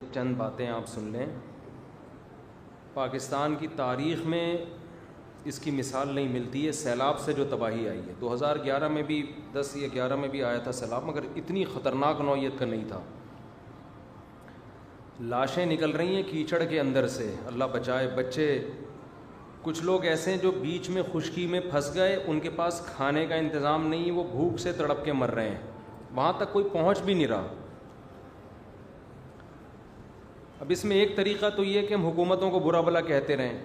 چند باتیں آپ سن لیں۔ پاکستان کی تاریخ میں اس کی مثال نہیں ملتی ہے سیلاب سے جو تباہی آئی ہے۔ 2011 میں بھی 10 یا 11 میں بھی آیا تھا سیلاب، مگر اتنی خطرناک نوعیت کا نہیں تھا۔ لاشیں نکل رہی ہیں کیچڑ کے اندر سے، اللہ بچائے۔ بچے، کچھ لوگ ایسے ہیں جو بیچ میں خشکی میں پھنس گئے، ان کے پاس کھانے کا انتظام نہیں، وہ بھوک سے تڑپ کے مر رہے ہیں، وہاں تک کوئی پہنچ بھی نہیں رہا۔ اب اس میں ایک طریقہ تو یہ کہ ہم حکومتوں کو برا بھلا کہتے رہیں۔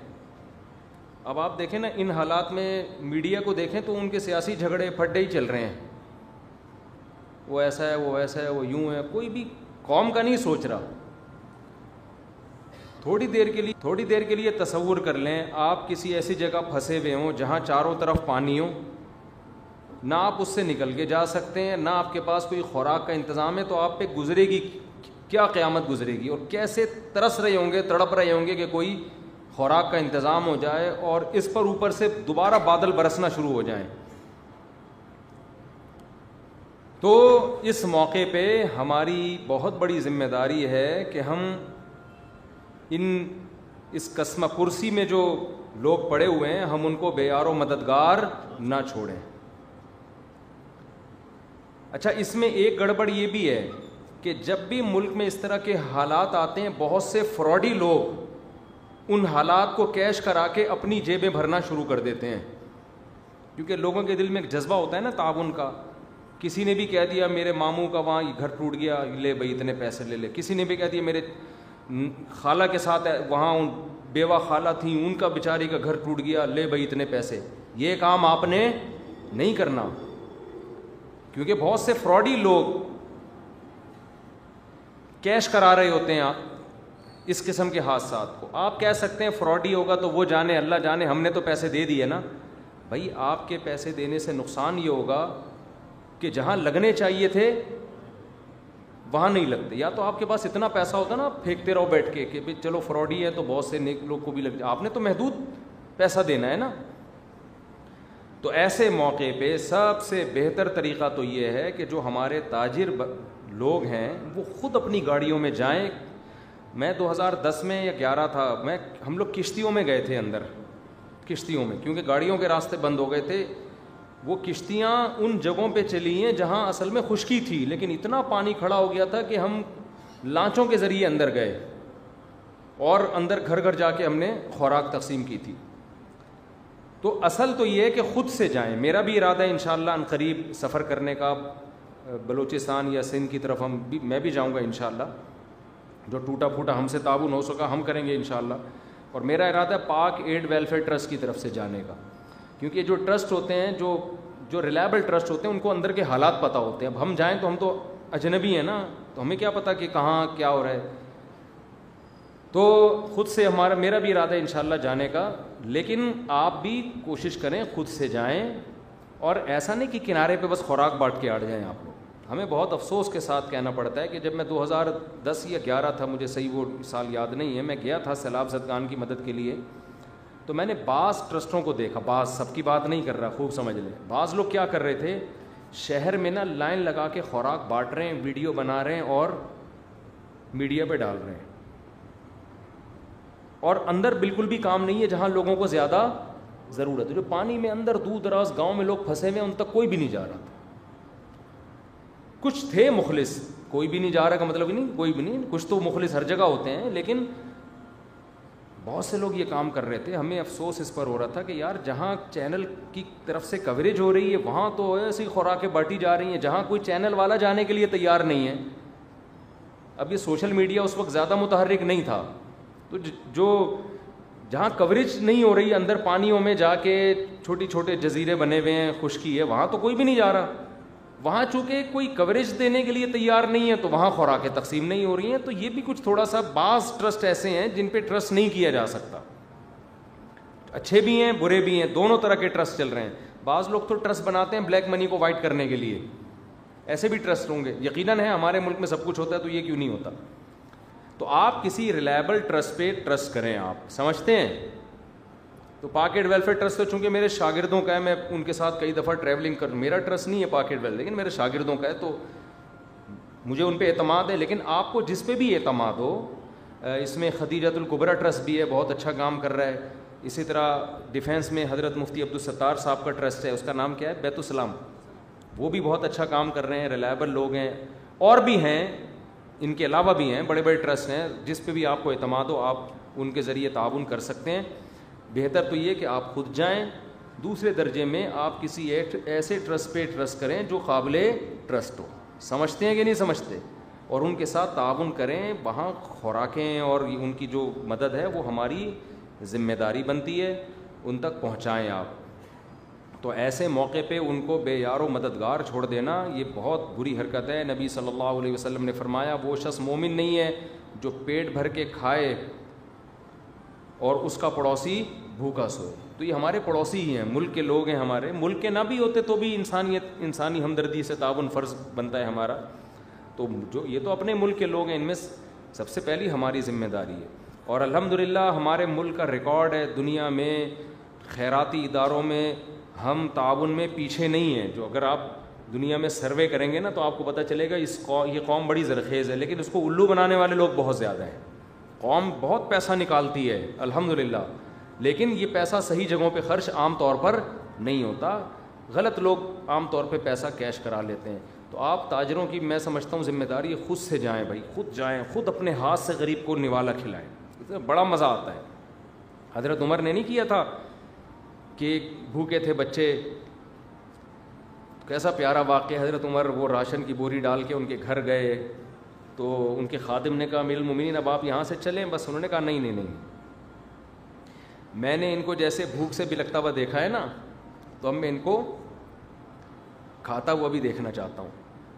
اب آپ دیکھیں نا، ان حالات میں میڈیا کو دیکھیں تو ان کے سیاسی جھگڑے پھڈے ہی چل رہے ہیں، وہ ایسا ہے، وہ ایسا ہے، وہ یوں ہے، کوئی بھی قوم کا نہیں سوچ رہا۔ تھوڑی دیر کے لیے تصور کر لیں، آپ کسی ایسی جگہ پھنسے ہوئے ہوں جہاں چاروں طرف پانی ہو، نہ آپ اس سے نکل کے جا سکتے ہیں، نہ آپ کے پاس کوئی خوراک کا انتظام ہے، تو آپ پہ گزرے گی کیا قیامت گزرے گی، اور کیسے ترس رہے ہوں گے، تڑپ رہے ہوں گے کہ کوئی خوراک کا انتظام ہو جائے اور اس پر اوپر سے دوبارہ بادل برسنا شروع ہو جائیں۔ تو اس موقع پہ ہماری بہت بڑی ذمہ داری ہے کہ ہم اس قسمہ کرسی میں جو لوگ پڑے ہوئے ہیں، ہم ان کو بے یار و مددگار نہ چھوڑیں۔ اچھا، اس میں ایک گڑبڑ یہ بھی ہے کہ جب بھی ملک میں اس طرح کے حالات آتے ہیں، بہت سے فراڈی لوگ ان حالات کو کیش کرا کے اپنی جیبیں بھرنا شروع کر دیتے ہیں، کیونکہ لوگوں کے دل میں ایک جذبہ ہوتا ہے نا تعاون کا۔ کسی نے بھی کہہ دیا میرے ماموں کا وہاں گھر ٹوٹ گیا، لے بھائی اتنے پیسے لے لے۔ کسی نے بھی کہہ دیا میرے خالہ کے ساتھ وہاں بیوہ خالہ تھیں، ان کا بیچاری کا گھر ٹوٹ گیا، لے بھائی اتنے پیسے۔ یہ کام آپ نے نہیں کرنا، کیونکہ بہت سے فراڈی لوگ کیش کرا رہے ہوتے ہیں اس قسم کے حادثات کو۔ آپ کہہ سکتے ہیں فراڈی ہوگا تو وہ جانے، اللہ جانے، ہم نے تو پیسے دے دیے نا۔ بھائی آپ کے پیسے دینے سے نقصان یہ ہوگا کہ جہاں لگنے چاہیے تھے وہاں نہیں لگتے، یا تو آپ کے پاس اتنا پیسہ ہوتا نا، آپ پھینکتے رہو بیٹھ کے کہ بھئی چلو فراڈی ہے تو بہت سے نیک لوگ کو بھی لگ جائے، آپ نے تو محدود پیسہ دینا ہے نا۔ تو ایسے موقع پہ سب سے بہتر طریقہ تو یہ ہے کہ جو ہمارے تاجر لوگ ہیں وہ خود اپنی گاڑیوں میں جائیں۔ میں 2010 میں یا 11 تھا، ہم لوگ کشتیوں میں گئے تھے، اندر کشتیوں میں، کیونکہ گاڑیوں کے راستے بند ہو گئے تھے۔ وہ کشتیاں ان جگہوں پہ چلی ہیں جہاں اصل میں خشکی تھی، لیکن اتنا پانی کھڑا ہو گیا تھا کہ ہم لانچوں کے ذریعے اندر گئے اور اندر گھر گھر جا کے ہم نے خوراک تقسیم کی تھی۔ تو اصل تو یہ ہے کہ خود سے جائیں۔ میرا بھی ارادہ ہے انشاءاللہ ان قریب سفر کرنے کا، بلوچستان یا سندھ کی طرف میں بھی جاؤں گا انشاءاللہ۔ جو ٹوٹا پھوٹا ہم سے تعاون ہو سکا ہم کریں گے انشاءاللہ، اور میرا ارادہ ہے پاک ایڈ ویلفیئر ٹرسٹ کی طرف سے جانے کا، کیونکہ جو ٹرسٹ ہوتے ہیں، جو ریلائبل ٹرسٹ ہوتے ہیں، ان کو اندر کے حالات پتہ ہوتے ہیں۔ اب ہم جائیں تو ہم تو اجنبی ہیں نا، تو ہمیں کیا پتہ کہ کہاں کیا ہو رہا ہے۔ تو خود سے میرا بھی ارادہ ہے انشاءاللہ جانے کا، لیکن آپ بھی کوشش کریں خود سے جائیں، اور ایسا نہیں کہ کنارے پہ بس خوراک بانٹ کے آ جائیں آپ لوگ۔ ہمیں بہت افسوس کے ساتھ کہنا پڑتا ہے کہ جب میں 2010 یا 11 تھا، مجھے صحیح وہ سال یاد نہیں ہے، میں گیا تھا سیلاب زدگان کی مدد کے لیے، تو میں نے بعض ٹرسٹوں کو دیکھا، بعض، سب کی بات نہیں کر رہا، خوب سمجھ لیں۔ بعض لوگ کیا کر رہے تھے، شہر میں نا لائن لگا کے خوراک بانٹ رہے ہیں، ویڈیو بنا رہے ہیں اور میڈیا پہ ڈال رہے ہیں، اور اندر بالکل بھی کام نہیں ہے جہاں لوگوں کو زیادہ ضرورت ہے۔ جو پانی میں اندر دور دراز گاؤں میں لوگ پھنسے ہوئے ہیں، ان تک کوئی بھی نہیں جا رہا تھا۔ کچھ تھے مخلص، کوئی بھی نہیں جا رہا کا مطلب ہی نہیں، کوئی بھی نہیں، کچھ تو مخلص ہر جگہ ہوتے ہیں، لیکن بہت سے لوگ یہ کام کر رہے تھے۔ ہمیں افسوس اس پر ہو رہا تھا کہ یار جہاں چینل کی طرف سے کوریج ہو رہی ہے وہاں تو ایسی خوراکیں بانٹی جا رہی ہیں جہاں کوئی چینل والا جانے کے لیے تیار نہیں ہے۔ اب یہ سوشل میڈیا اس وقت زیادہ متحرک نہیں تھا، تو جو جہاں کوریج نہیں ہو رہی، اندر پانیوں میں جا کے چھوٹی چھوٹے جزیرے بنے ہوئے ہیں، خشکی ہے، وہاں تو کوئی بھی نہیں جا رہا۔ وہاں چونکہ کوئی کوریج دینے کے لیے تیار نہیں ہے تو وہاں خوراکیں تقسیم نہیں ہو رہی ہیں۔ تو یہ بھی کچھ تھوڑا سا، بعض ٹرسٹ ایسے ہیں جن پہ ٹرسٹ نہیں کیا جا سکتا، اچھے بھی ہیں برے بھی ہیں، دونوں طرح کے ٹرسٹ چل رہے ہیں۔ بعض لوگ تو ٹرسٹ بناتے ہیں بلیک منی کو وائٹ کرنے کے لیے، ایسے بھی ٹرسٹ ہوں گے، یقیناً ہے، ہمارے ملک میں سب کچھ ہوتا ہے تو یہ کیوں نہیں ہوتا۔ تو آپ کسی ریلائبل ٹرسٹ پہ ٹرسٹ کریں، آپ سمجھتے ہیں۔ تو پاکٹ ویلفیئر ٹرسٹ تو چونکہ میرے شاگردوں کا ہے، میں ان کے ساتھ کئی دفعہ ٹریولنگ کر، میرا ٹرسٹ نہیں ہے پاکٹ ویل، لیکن میرے شاگردوں کا ہے، تو مجھے ان پہ اعتماد ہے، لیکن آپ کو جس پہ بھی اعتماد ہو، اس میں خدیجۃ الکبریٰ ٹرسٹ بھی ہے، بہت اچھا کام کر رہا ہے. اسی طرح ڈیفینس میں حضرت مفتی عبدالستار صاحب کا ٹرسٹ ہے، اس کا نام کیا ہے، بیت السلام، وہ بھی بہت اچھا کام کر رہے ہیں، ریلائبل لوگ ہیں. اور بھی ہیں، ان کے علاوہ بھی ہیں، بڑے بڑے ٹرسٹ ہیں، جس پہ بھی آپ کو اعتماد ہو آپ ان کے ذریعے تعاون کر سکتے ہیں. بہتر تو یہ کہ آپ خود جائیں. دوسرے درجے میں آپ کسی ایسے ٹرسٹ پہ ٹرسٹ کریں جو قابل ٹرسٹ ہو. سمجھتے ہیں کہ نہیں سمجھتے؟ اور ان کے ساتھ تعاون کریں. وہاں خوراکیں اور ان کی جو مدد ہے وہ ہماری ذمہ داری بنتی ہے، ان تک پہنچائیں آپ. تو ایسے موقع پہ ان کو بے یار و مددگار چھوڑ دینا یہ بہت بری حرکت ہے. نبی صلی اللہ علیہ وسلم نے فرمایا وہ شخص مومن نہیں ہے جو پیٹ بھر کے کھائے اور اس کا پڑوسی بھوکا سوئے. تو یہ ہمارے پڑوسی ہی ہیں، ملک کے لوگ ہیں ہمارے. ملک کے نہ بھی ہوتے تو بھی انسانی ہمدردی سے تعاون فرض بنتا ہے ہمارا. تو جو یہ تو اپنے ملک کے لوگ ہیں، ان میں سب سے پہلی ہماری ذمہ داری ہے. اور الحمدللہ ہمارے ملک کا ریکارڈ ہے دنیا میں، خیراتی اداروں میں ہم تعاون میں پیچھے نہیں ہیں. جو اگر آپ دنیا میں سروے کریں گے نا تو آپ کو پتہ چلے گا یہ قوم بڑی زرخیز ہے، لیکن اس کو الو بنانے والے لوگ بہت زیادہ ہیں. قوم بہت پیسہ نکالتی ہے الحمدللہ، لیکن یہ پیسہ صحیح جگہوں پہ خرچ عام طور پر نہیں ہوتا. غلط لوگ عام طور پہ پیسہ کیش کرا لیتے ہیں. تو آپ تاجروں کی میں سمجھتا ہوں ذمہ داری خود سے جائیں بھائی، خود جائیں، خود اپنے ہاتھ سے غریب کو نوالا کھلائیں. بڑا مزہ آتا ہے. حضرت عمر نے نہیں کیا تھا کہ بھوکے تھے بچے، کیسا پیارا واقعہ. حضرت عمر وہ راشن کی بوری ڈال کے ان کے گھر گئے تو ان کے خادم نے کہا امیر المومنین اب آپ یہاں سے چلیں. بس انہوں نے کہا نہیں، میں نے ان کو جیسے بھوک سے بلکتا ہوا دیکھا ہے نا، تو اب میں ان کو کھاتا ہوا بھی دیکھنا چاہتا ہوں.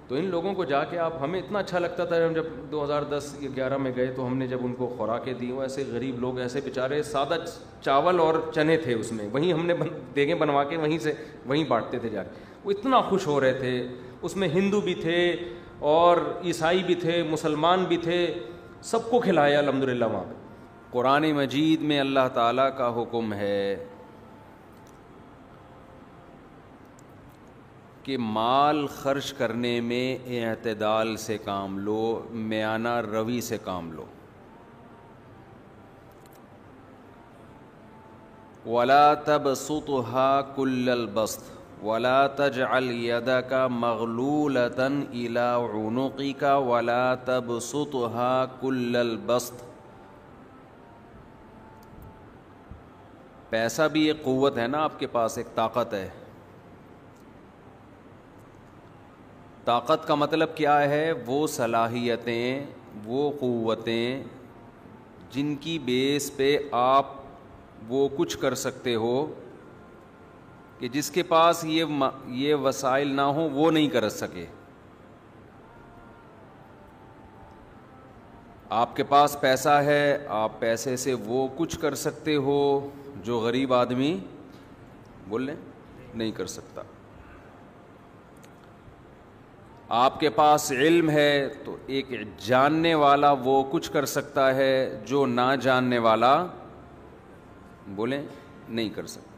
تو ان لوگوں کو جا کے ہمیں اتنا اچھا لگتا تھا. ہم جب 2010-11 میں گئے تو ہم نے جب ان کو خوراکیں دی، وہ ایسے غریب لوگ، ایسے بیچارے سادہ چاول اور چنے تھے اس میں، وہیں ہم نے دیگیں بنوا کے وہیں بانٹتے تھے جا کے. وہ اتنا خوش ہو رہے تھے. اس میں ہندو بھی تھے اور عیسائی بھی تھے، مسلمان بھی تھے، سب کو کھلایا الحمدللہ وہاں پہ. قرآن مجید میں اللہ تعالیٰ کا حکم ہے کہ مال خرچ کرنے میں اعتدال سے کام لو، میانہ روی سے کام لو. وَلَا تَبْسُطْهَا كُلَّ الْبَسْطِ وَلَا تَجْعَلْ يَدَكَ مَغْلُولَةً إِلَىٰ عُنُقِكَ وَلَا تَبْسُطْهَا كُلَّ الْبَسْطِ. پیسہ بھی ایک قوت ہے نا، آپ کے پاس ایک طاقت ہے. طاقت کا مطلب کیا ہے؟ وہ صلاحیتیں، وہ قوتیں جن کی بیس پہ آپ وہ کچھ کر سکتے ہو کہ جس کے پاس یہ وسائل نہ ہوں وہ نہیں کر سکے. آپ کے پاس پیسہ ہے، آپ پیسے سے وہ کچھ کر سکتے ہو جو غریب آدمی بول لیں نہیں کر سکتا. آپ کے پاس علم ہے تو ایک جاننے والا وہ کچھ کر سکتا ہے جو نہ جاننے والا بولیں نہیں کر سکتا.